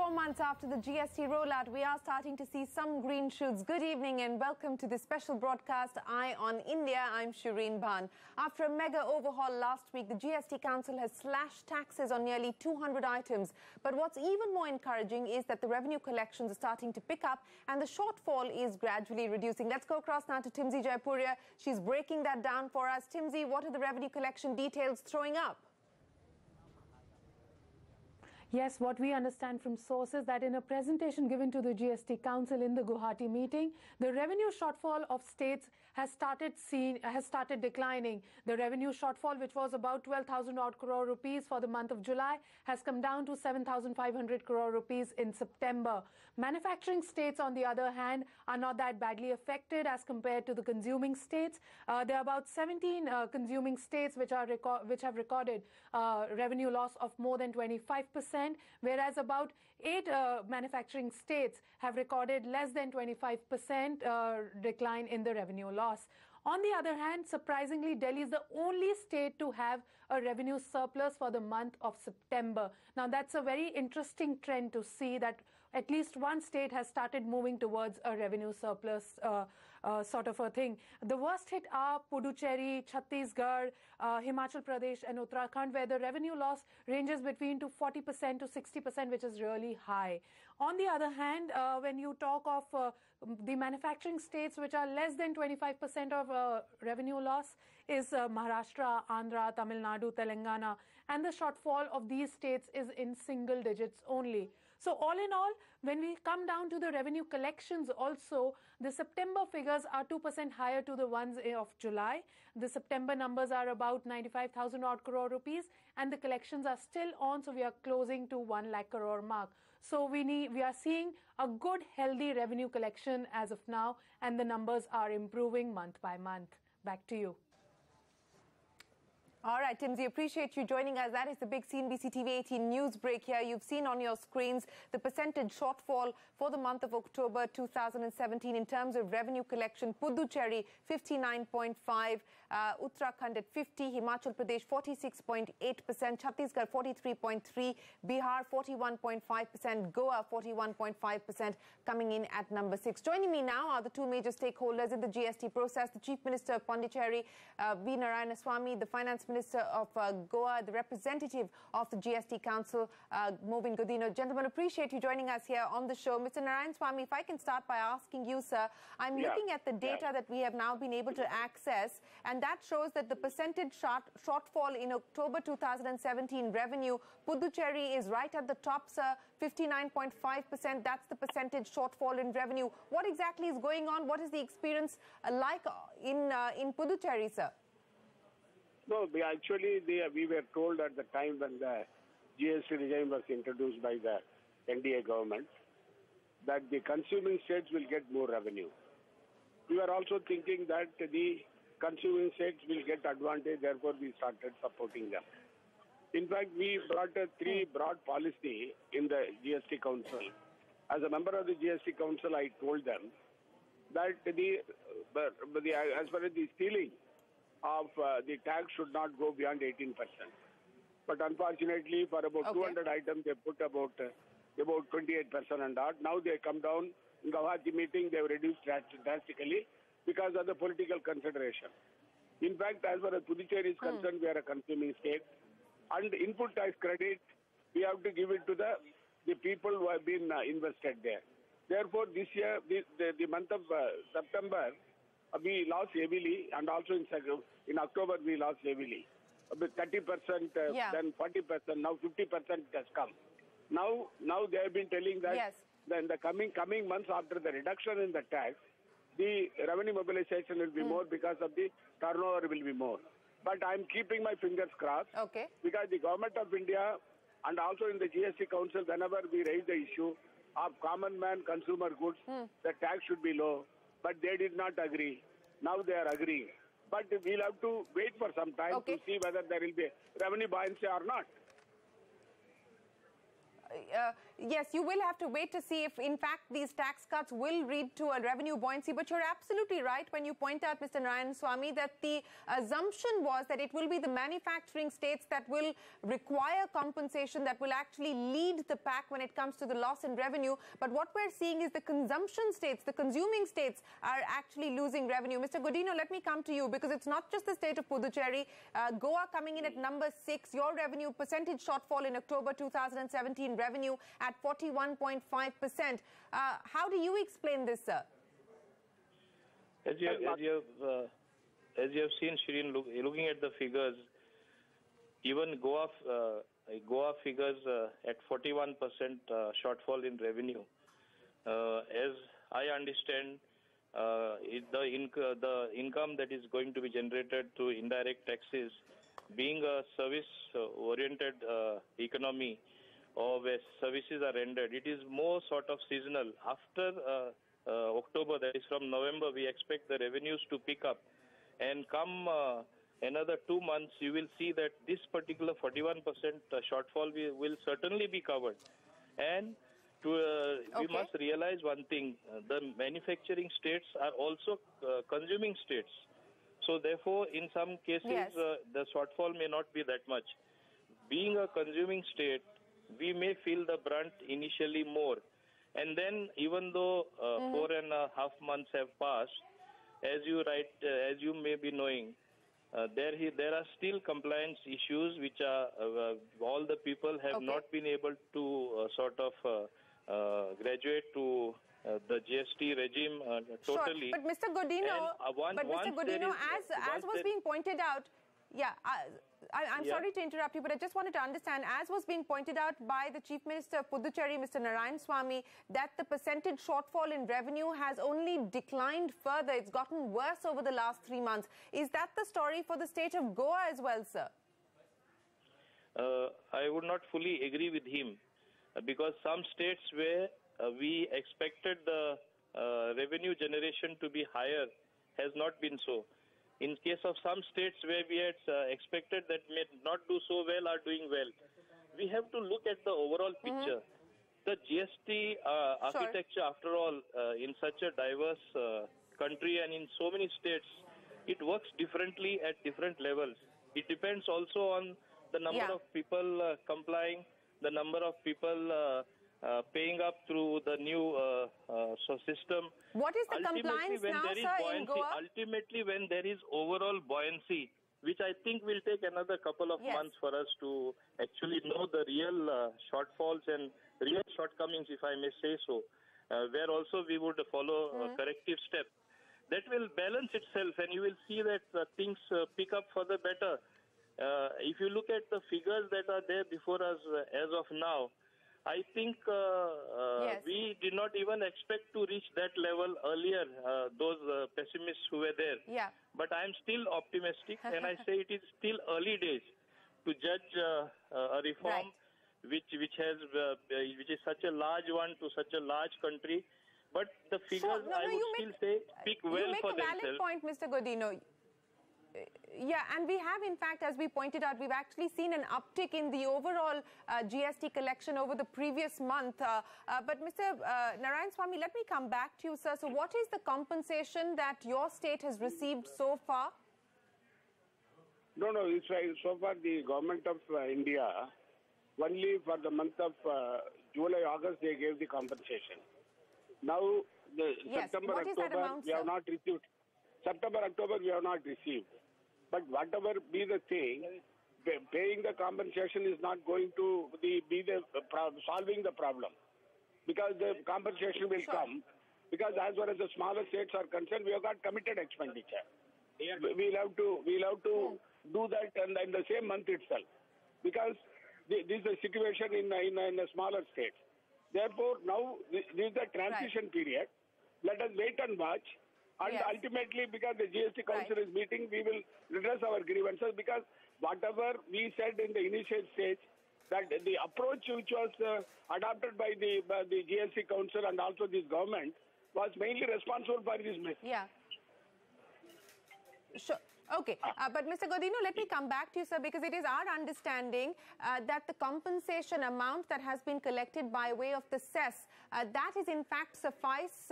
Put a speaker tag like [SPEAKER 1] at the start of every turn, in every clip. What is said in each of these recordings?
[SPEAKER 1] 4 months after the GST rollout, we are starting to see some green shoots. Good evening and welcome to this special broadcast, Eye on India. I'm Shereen Bhan. After a mega overhaul last week, the GST Council has slashed taxes on nearly 200 items. But what's even more encouraging is that the revenue collections are starting to pick up and the shortfall is gradually reducing. Let's go across now to Timsy Jaipuria. She's breaking that down for us. Timsy, what are the revenue collection details throwing up?
[SPEAKER 2] Yes, what we understand from sources that in a presentation given to the GST Council in the Guwahati meeting, the revenue shortfall of states has started declining. The revenue shortfall, which was about 12,000 odd crore rupees for the month of July, has come down to 7,500 crore rupees in September. Manufacturing states, on the other hand, are not that badly affected as compared to the consuming states. There are about 17 consuming states which have recorded revenue loss of more than 25%. Whereas about 8 manufacturing states have recorded less than 25% decline in the revenue loss. On the other hand, surprisingly, Delhi is the only state to have a revenue surplus for the month of September. Now, that's a very interesting trend to see that at least one state has started moving towards a revenue surplus sort of a thing. The worst hit are Puducherry, Chhattisgarh, Himachal Pradesh and Uttarakhand, where the revenue loss ranges between 40% to 60%, which is really high. On the other hand, when you talk of the manufacturing states which are less than 25% of revenue loss is Maharashtra, Andhra, Tamil Nadu, Telangana, and the shortfall of these states is in single digits only. So all in all, when we come down to the revenue collections also, the September figures are 2% higher to the ones of July. The September numbers are about 95,000 odd crore rupees and the collections are still on, so we are closing to 1 lakh crore mark. So we are seeing a good, healthy revenue collection as of now, and the numbers are improving month by month. Back to you.
[SPEAKER 1] All right, Timsy, appreciate you joining us. That is the big CNBC TV18 news break here. You've seen on your screens the percentage shortfall for the month of October 2017 in terms of revenue collection. Puducherry 59.5, Uttarakhand at 50, Himachal Pradesh 46.8%, Chhattisgarh 43.3, Bihar 41.5%, Goa 41.5%, coming in at number 6. Joining me now are the two major stakeholders in the GST process: the Chief Minister of Puducherry, V. Narayanasamy, the Finance Minister of Goa, the representative of the GST Council, Mauvin Godinho. Gentlemen, appreciate you joining us here on the show. Mr. Narayanasamy, if I can start by asking you, sir, I'm looking at the data that we have now been able to access, and that shows that the percentage shortfall in October 2017 revenue, Puducherry is right at the top, sir, 59.5%. That's the percentage shortfall in revenue. What exactly is going on? What is the experience like in Puducherry, sir?
[SPEAKER 3] No, we were told at the time when the GST regime was introduced by the NDA government that the consuming states will get more revenue. We were also thinking that the consuming states will get advantage, therefore we started supporting them. In fact, we brought a 3 broad policy in the GST Council. As a member of the GST Council, I told them that as far as the ceiling of the tax should not go beyond 18%. But unfortunately, for about 200 items, they put about 28% and that. Now they come down. In the Guwahati meeting, they have reduced drastically because of the political consideration. In fact, as far as Puducherry is concerned, we are a consuming state. And input tax credit, we have to give it to the people who have been invested there. Therefore, this year, the month of September, we lost heavily, and also in October we lost heavily. With 30%, then 40%, now 50% has come. Now they have been telling that in the coming months after the reduction in the tax, the revenue mobilization will be more because of the turnover will be more. But I'm keeping my fingers crossed because the Government of India and also in the GST Council, whenever we raise the issue of common man consumer goods, the tax should be low. But they did not agree. Now they are agreeing. But we'll have to wait for some time to see whether there will be revenue buoyancy or not.
[SPEAKER 1] Yes, you will have to wait to see if, in fact, these tax cuts will lead to a revenue buoyancy. But you're absolutely right when you point out, Mr. Narayanasamy, that the assumption was that it will be the manufacturing states that will require compensation, that will actually lead the pack when it comes to the loss in revenue. But what we're seeing is the consumption states, the consuming states, are actually losing revenue. Mr. Godinho, let me come to you, because it's not just the state of Puducherry. Goa coming in at number 6. Your revenue percentage shortfall in October 2017 revenue at 41.5%. How do you explain this, sir?
[SPEAKER 4] As you have seen, Shereen, looking at the figures, even Goa figures at 41% shortfall in revenue. As I understand, the income that is going to be generated through indirect taxes, being a service-oriented economy, or where services are rendered, it is more sort of seasonal. After October, that is from November, we expect the revenues to pick up. And come another 2 months, you will see that this particular 41% shortfall will certainly be covered. And we must realize one thing, the manufacturing states are also consuming states. So therefore, in some cases, the shortfall may not be that much. Being a consuming state, we may feel the brunt initially more. And then, even though 4.5 months have passed, as you may be knowing, there are still compliance issues which are all the people have not been able to sort of graduate to the GST regime totally.
[SPEAKER 1] Sure. But Mr. Godinho, as was being pointed out, I'm sorry to interrupt you, but I just wanted to understand, as was being pointed out by the Chief Minister of Puducherry, Mr. Narayanasamy, that the percentage shortfall in revenue has only declined further. It's gotten worse over the last 3 months. Is that the story for the state of Goa as well, sir?
[SPEAKER 4] I would not fully agree with him, because some states where we expected the revenue generation to be higher has not been so. In case of some states where we had expected that may not do so well are doing well. We have to look at the overall picture. The GST architecture, after all, in such a diverse country and in so many states, it works differently at different levels. It depends also on the number of people complying, the number of people paying up through the new system.
[SPEAKER 1] What is the compliance now, sir, in Goa?
[SPEAKER 4] Ultimately, when there is overall buoyancy, which I think will take another couple of months for us to actually know the real shortfalls and real shortcomings, if I may say so, where also we would follow corrective steps. That will balance itself, and you will see that things pick up for the better. If you look at the figures that are there before us as of now, I think we did not even expect to reach that level earlier, those pessimists who were there. But I am still optimistic, and I say it is still early days to judge a reform which is such a large one to such a large country. But the figures, I would still say, speak well for themselves.
[SPEAKER 1] You make a valid point, Mr. Godinho. Yeah, and we have, in fact, as we pointed out, we've actually seen an uptick in the overall GST collection over the previous month. But Mr. Narayanasamy, let me come back to you, sir. So what is the compensation that your state has received so far?
[SPEAKER 3] No, it's right. So far, the government of India, only for the month of July, August, they gave the compensation. Now, September, October, we have not received. September, October, we have not received. But whatever be the thing, paying the compensation is not going to be solving the problem, because the compensation will come. Because as far as the smaller states are concerned, we have got committed expenditure. We'll have to do that in the same month itself, because this is the situation in the smaller states. Therefore, now this is the transition period. Let us wait and watch. And ultimately, because the GST Council is meeting, we will redress our grievances, because whatever we said in the initial stage, that the approach which was adopted by the GST Council and also this government was mainly responsible for this mess.
[SPEAKER 1] Sure. Okay, but Mr. Godinho, let me come back to you, sir, because it is our understanding that the compensation amount that has been collected by way of the cess, that is in fact suffice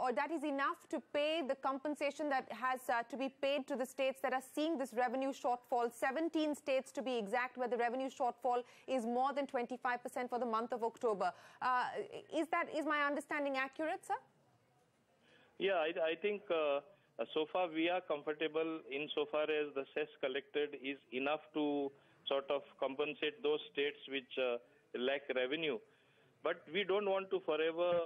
[SPEAKER 1] or that is enough to pay the compensation that has to be paid to the states that are seeing this revenue shortfall, 17 states to be exact, where the revenue shortfall is more than 25% for the month of October. Is my understanding accurate, sir?
[SPEAKER 4] Yeah, I think so far we are comfortable insofar as the cess collected is enough to sort of compensate those states which lack revenue. But we don't want to forever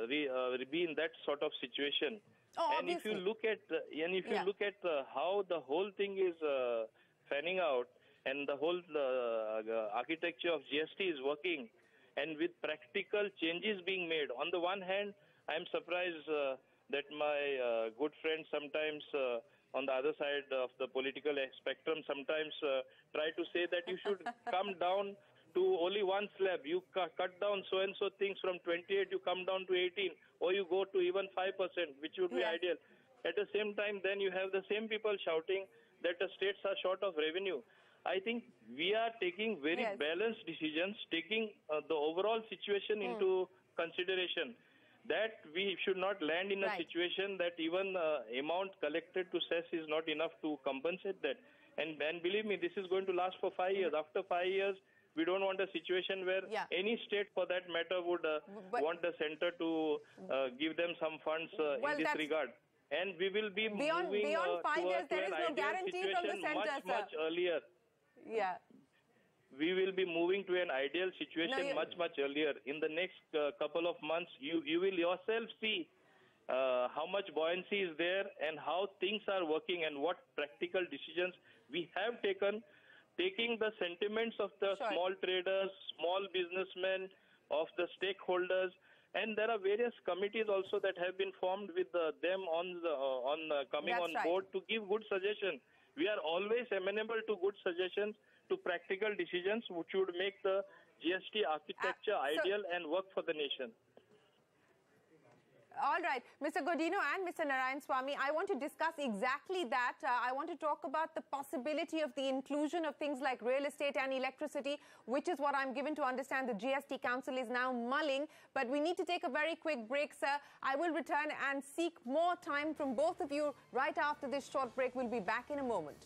[SPEAKER 4] be in that sort of situation.
[SPEAKER 1] Oh,
[SPEAKER 4] and
[SPEAKER 1] obviously.
[SPEAKER 4] if you look at how the whole thing is fanning out and the whole architecture of GST is working, and with practical changes being made, on the one hand, I'm surprised that my good friends sometimes on the other side of the political spectrum sometimes try to say that you should come down to only one slab. You cut down so-and-so things from 28, you come down to 18, or you go to even 5%, which would be ideal. At the same time, then you have the same people shouting that the states are short of revenue. I think we are taking very balanced decisions, taking the overall situation into consideration. That we should not land in a situation that even amount collected to cess is not enough to compensate that. And believe me, this is going to last for 5 years. After 5 years, we don't want a situation where any state, for that matter, would want the center to give them some funds in this regard. And we will be
[SPEAKER 1] beyond 5 years, there is no guarantee from the center,
[SPEAKER 4] much earlier.
[SPEAKER 1] Yeah.
[SPEAKER 4] We will be moving to an ideal situation much earlier. In the next couple of months, you will yourself see how much buoyancy is there and how things are working and what practical decisions we have taken, taking the sentiments of the small traders, small businessmen, of the stakeholders. And there are various committees also that have been formed with them coming on board to give good suggestions. We are always amenable to good suggestions, to practical decisions which would make the GST architecture ideal and work for the nation.
[SPEAKER 1] All right, Mr. Godinho and Mr. Narayanasamy, I want to discuss exactly that. I want to talk about the possibility of the inclusion of things like real estate and electricity, which is what I'm given to understand the GST Council is now mulling. But we need to take a very quick break, sir. I will return and seek more time from both of you right after this short break. We'll be back in a moment.